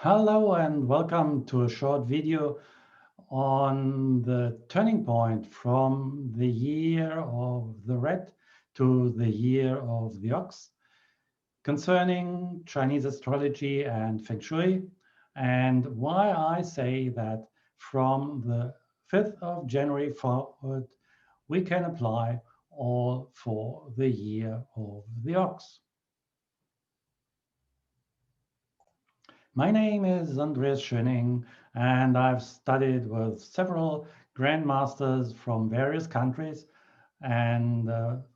Hello and welcome to a short video on the turning point from the year of the rat to the year of the ox concerning Chinese astrology and Feng Shui, and why I say that from the 5th of January forward we can apply all for the year of the ox. My name is Andreas Schöning, and I've studied with several grandmasters from various countries. And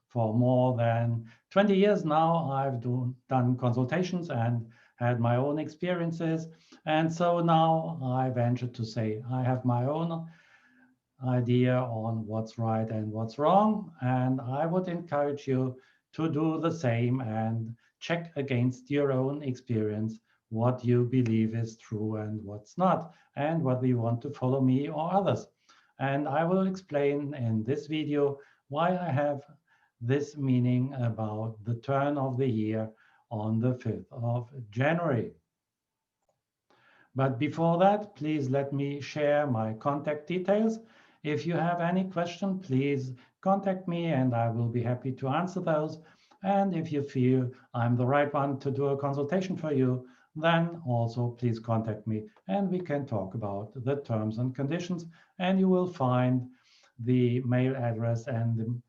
for more than 20 years now, I've done consultations and had my own experiences. And so now I venture to say I have my own idea on what's right and what's wrong. And I would encourage you to do the same and check against your own experience what you believe is true and what's not, and whether you want to follow me or others. And I will explain in this video why I have this meaning about the turn of the year on the 5th of January. But before that, please let me share my contact details. If you have any question, please contact me and I will be happy to answer those. And if you feel I'm the right one to do a consultation for you, then also please contact me and we can talk about the terms and conditions. And you will find the mail address and the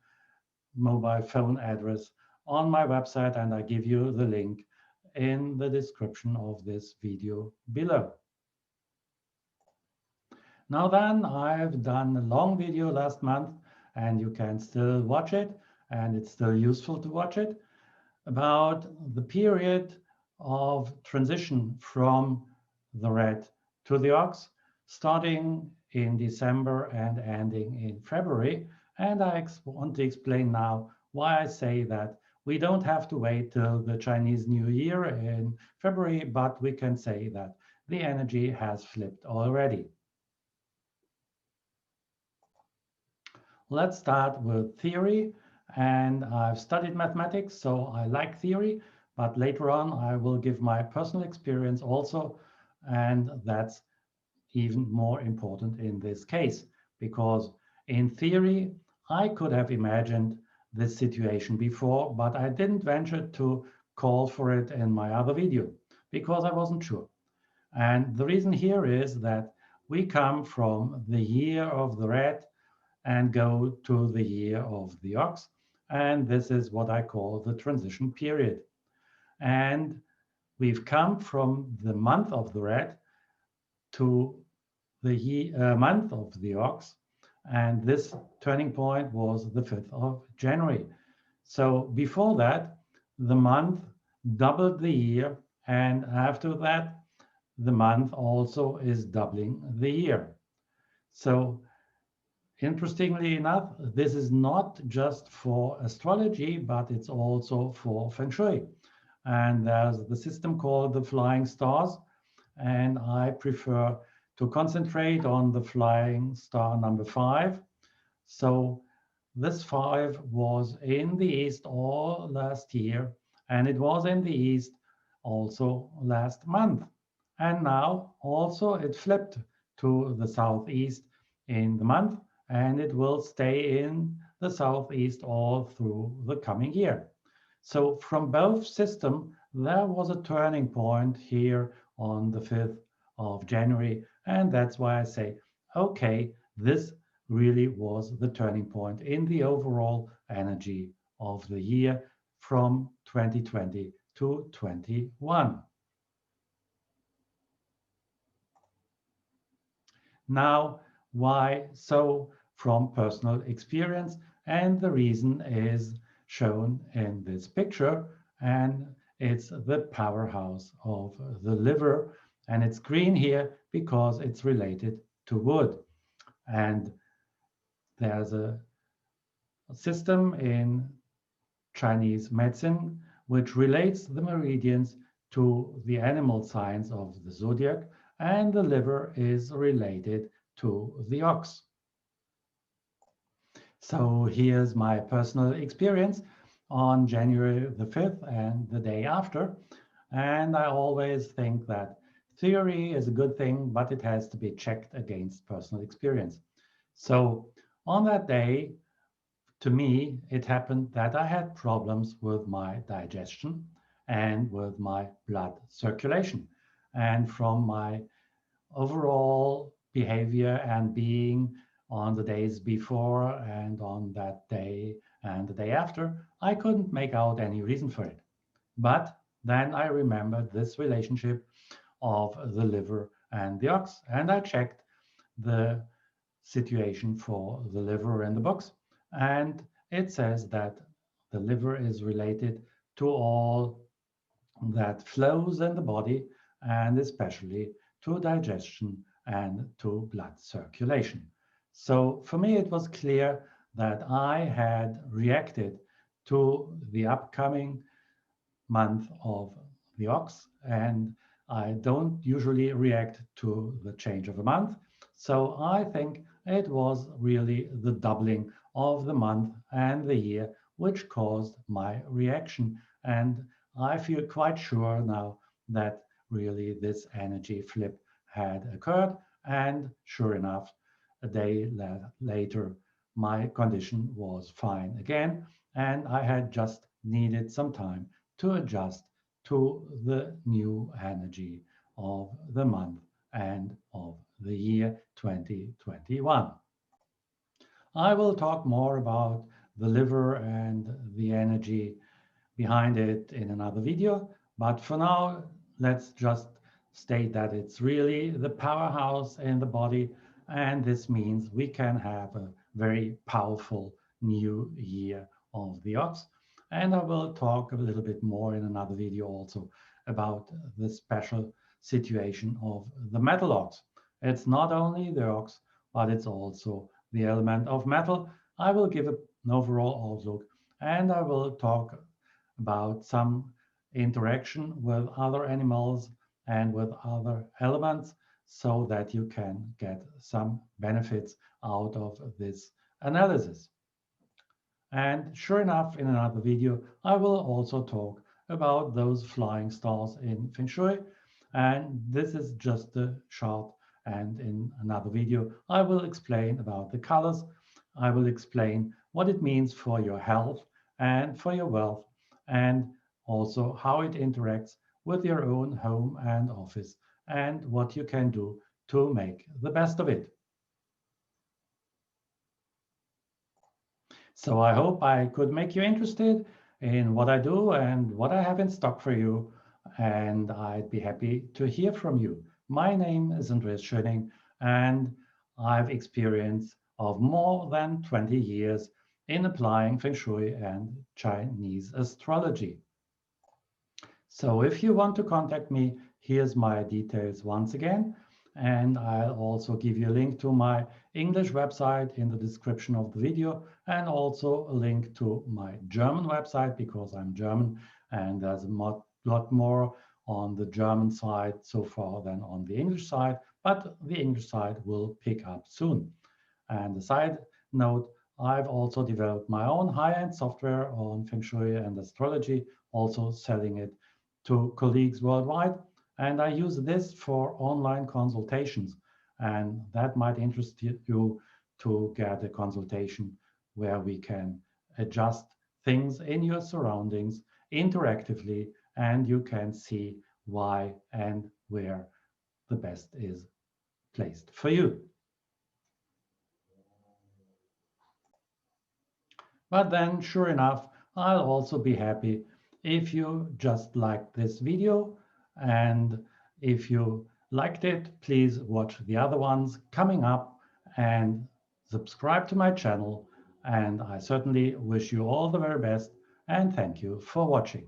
mobile phone address on my website, and I give you the link in the description of this video below. Now then, I've done a long video last month, and you can still watch it, and it's still useful to watch it, about the period of transition from the rat to the ox, starting in December and ending in February. And I want to explain now why I say that we don't have to wait till the Chinese New Year in February, but we can say that the energy has flipped already. Let's start with theory. And I've studied mathematics, so I like theory, but later on I will give my personal experience also. And that's even more important in this case, because in theory, I could have imagined this situation before, but I didn't venture to call for it in my other video because I wasn't sure. And the reason here is that we come from the year of the rat and go to the year of the ox. And this is what I call the transition period. And we've come from the month of the rat to the month of the ox. And this turning point was the 5th of January. So before that, the month doubled the year. And after that, the month also is doubling the year. So interestingly enough, this is not just for astrology, but it's also for Feng Shui. And there's the system called the flying stars. And I prefer to concentrate on the flying star number 5. So this 5 was in the east all last year, and it was in the east also last month. And now also it flipped to the southeast in the month, and it will stay in the southeast all through the coming year. So from both systems, there was a turning point here on the 5th of January. And that's why I say, okay, this really was the turning point in the overall energy of the year from 2020 to 21. Now, why so? From personal experience, and the reason is shown in this picture, and it's the powerhouse of the liver, and it's green here because it's related to wood. And there's a system in Chinese medicine which relates the meridians to the animal signs of the zodiac, and the liver is related to the ox. So here's my personal experience on January the 5th and the day after. And I always think that Theory is a good thing, but it has to be checked against personal experience. So on that day, to me, it happened that I had problems with my digestion and with my blood circulation. And from my overall behavior and being on the days before and on that day and the day after, I couldn't make out any reason for it. But then I remembered this relationship of the liver and the ox, and I checked the situation for the liver in the books, and it says that the liver is related to all that flows in the body, and especially to digestion and to blood circulation. So for me, it was clear that I had reacted to the upcoming month of the ox, and I don't usually react to the change of a month. So I think it was really the doubling of the month and the year which caused my reaction. And I feel quite sure now that really this energy flip had occurred. And sure enough, a day later, my condition was fine again. And I had just needed some time to adjust to the new energy of the month and of the year 2021. I will talk more about the liver and the energy behind it in another video, but for now, let's just state that it's really the powerhouse in the body, and this means we can have a very powerful new year of the ox. And I will talk a little bit more in another video also about the special situation of the metal ox. It's not only the ox, but it's also the element of metal. I will give an overall outlook, and I will talk about some interaction with other animals and with other elements so that you can get some benefits out of this analysis. And sure enough, in another video, I will also talk about those flying stars in Feng Shui. And this is just a chart. And in another video, I will explain about the colors. I will explain what it means for your health and for your wealth, and also how it interacts with your own home and office, and what you can do to make the best of it. So I hope I could make you interested in what I do and what I have in stock for you. And I'd be happy to hear from you. My name is Andreas Schöning, and I've experience of more than 20 years in applying Feng Shui and Chinese astrology. So if you want to contact me, here's my details once again. And I'll also give you a link to my English website in the description of the video, and also a link to my German website because I'm German, and there's a lot more on the German side so far than on the English side, but the English side will pick up soon. And a side note, I've also developed my own high-end software on Feng Shui and astrology, also selling it to colleagues worldwide. And I use this for online consultations. And that might interest you to get a consultation where we can adjust things in your surroundings interactively, and you can see why and where the best is placed for you. But then, sure enough, I'll also be happy if you just like this video, and if you liked it, please watch the other ones coming up and subscribe to my channel. And I certainly wish you all the very best, and thank you for watching.